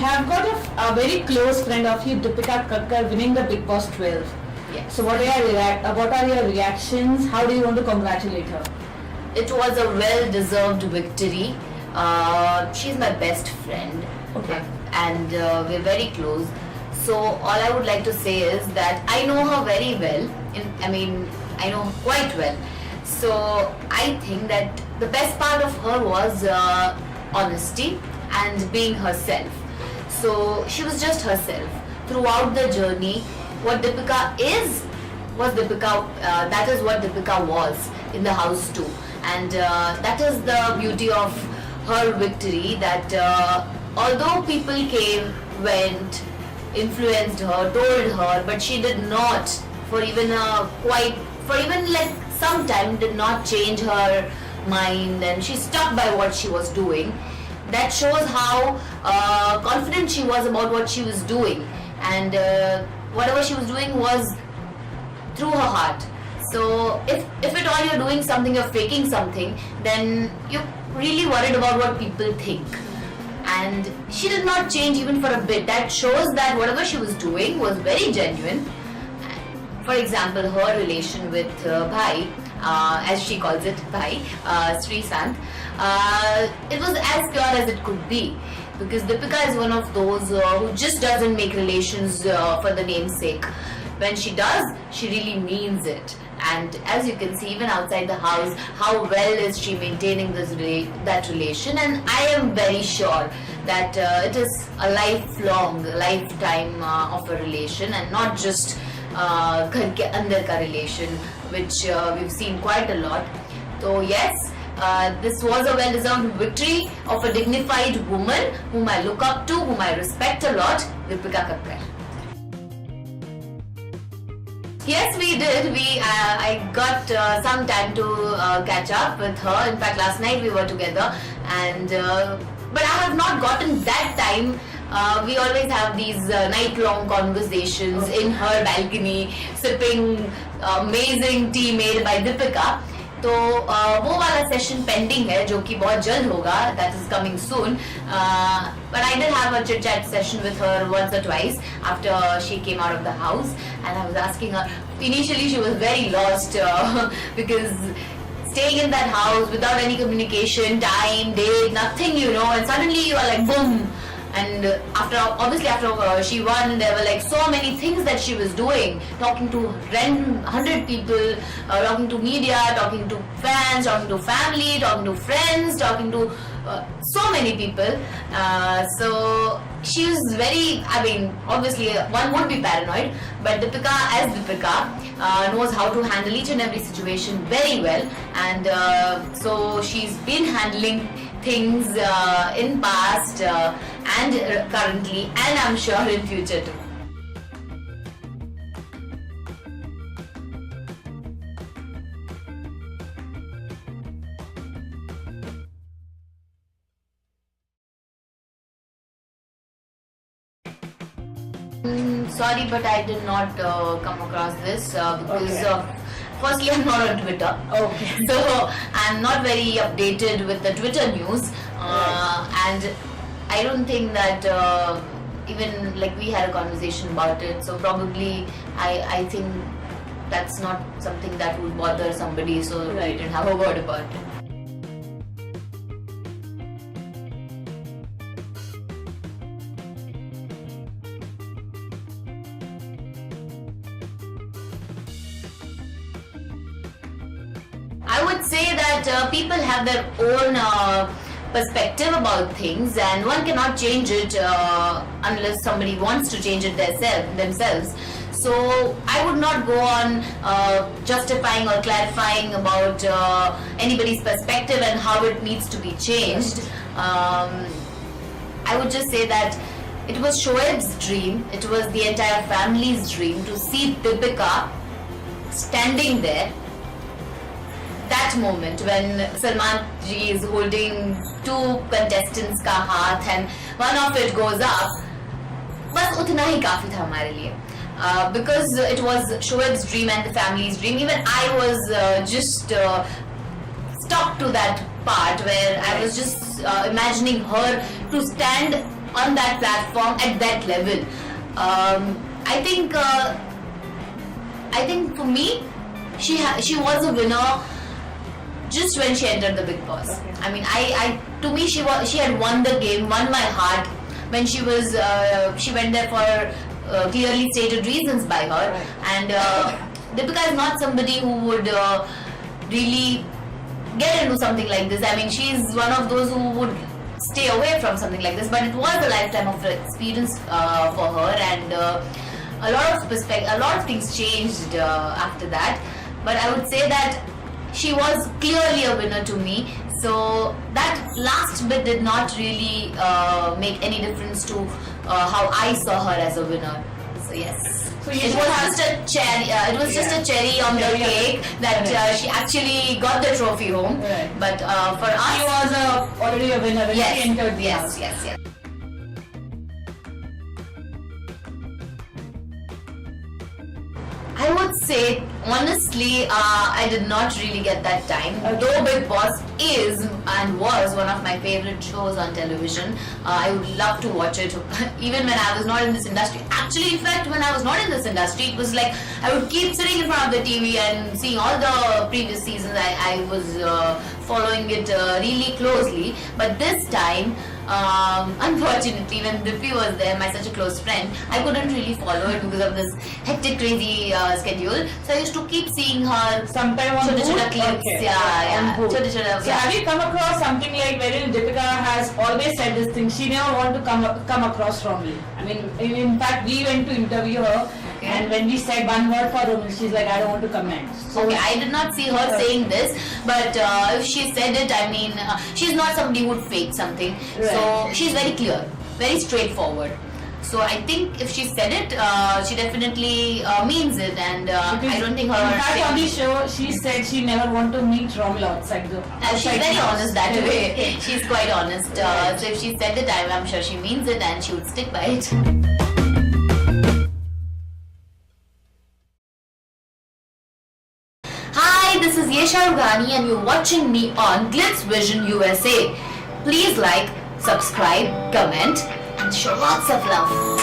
have got a very close friend of you, Deepika Kakkar, winning the Big Boss 12. Yes. So what are your reactions? How do you want to congratulate her? It was a well-deserved victory. She's my best friend. Okay. And we're very close. So all I would like to say is that I know her very well. I know her quite well. So I think that the best part of her was honesty and being herself. So she was just herself throughout the journey. What Deepika is was Deepika. That is what Deepika was in the house too, and that is the beauty of her victory. That although people came, went, influenced her, told her, but she did not, for even like some time, did not change her mind, and she stuck by what she was doing. That shows how confident she was about what she was doing, and whatever she was doing was through her heart. So if at all you're doing something, you're faking something, then you're really worried about what people think. And she did not change even for a bit. That shows that whatever she was doing was very genuine. For example, her relation with Bhai, as she calls it, Bhai, Sri Sant, it was as pure as it could be. Because Deepika is one of those who just doesn't make relations for the namesake. When she does, she really means it. And as you can see, even outside the house, how well is she maintaining that relation. And I am very sure that it is a lifetime of a relation, and not just घर के अंदर का relation, which we've seen quite a lot. So yes, this was a well-deserved victory of a dignified woman whom I look up to, whom I respect a lot, Deepika Kakkar. Yes, we did. I got some time to catch up with her. In fact, last night we were together, and but I have not gotten that time. We always have these night-long conversations in her balcony, sipping amazing tea made by Deepika. तो वो वाला session pending है जो कि बहुत जल्द होगा, that is coming soon. But I did have a chit chat session with her once or twice after she came out of the house, and I was asking her. Initially she was very lost because staying in that house without any communication, time, date, nothing, and suddenly you are like boom. And after she won, there were like so many things that she was doing, talking to 100 people, talking to media, talking to fans, talking to family, talking to friends, talking to so many people. So she was very, obviously one would be paranoid, but Deepika as Deepika knows how to handle each and every situation very well, and so she's been handling things in past and currently, and I'm sure in future too. Sorry, but I did not come across this because firstly, I'm not on Twitter. Okay. So I'm not very updated with the Twitter news, and I don't think that even like we had a conversation about it. So probably I think that's not something that would bother somebody. So I didn't have a word about it. I would say that people have their own perspective about things, and one cannot change it unless somebody wants to change it themselves. So I would not go on justifying or clarifying about anybody's perspective and how it needs to be changed. I would just say that it was Shoaib's dream, it was the entire family's dream to see Deepika standing there. That moment when Salman ji is holding two contestants का हाथ and one of it goes up, बस उतना ही काफी था हमारे लिए, because it was Shoaib's dream and the family's dream. Even I was just stuck to that part where I was just imagining her to stand on that platform at that level. I think for me, she was a winner just when she entered the Big Boss. Okay. I mean, to me she had won the game, won my heart when she went there for clearly stated reasons by her. Right. And Deepika is not somebody who would really get into something like this. I mean, she's one of those who would stay away from something like this, but it was a lifetime of experience for her, and a lot of things changed after that. But I would say that she was clearly a winner to me. So that last bit did not really make any difference to how I saw her as a winner. So yes. So It was just a cherry. It was just a cherry on the cake that she actually got the trophy home. Right. But for us, She was already a winner when yes, she entered the house. yes. I would say, honestly, I did not really get that time. Okay. Though Big Boss is and was one of my favorite shows on television, I would love to watch it even when I was not in this industry. Actually, in fact, when I was not in this industry, it was like I would keep sitting in front of the TV and seeing all the previous seasons. I was following it really closely. But this time, unfortunately, when Dippy was there, my such a close friend, I couldn't really follow it because of this hectic, crazy schedule. So I used to keep seeing her Sometime on chota Voot? clips. Okay. Yeah. On Voot. Chota, So yeah. have you come across something like wherein Deepika has always said this thing? She never want to come across wrongly. I mean, in fact, we went to interview her, Okay. and when we said one word for Romil, she's like, I don't want to comment. So Okay, I did not see her saying this, but if she said it, I mean, she's not somebody who would fake something. So Right. she's very clear, very straightforward. So I think if she said it, she definitely means it, and I don't think her. In fact, on the show, she said she never want to meet Romil outside the. She's outside very the house. honest that way. She's quite honest. So if she said it, I'm sure she means it, and she would stick by it. Hi, this is Yesha Rugani and you're watching me on Glitz Vision USA. Please like, subscribe, comment and show lots of love.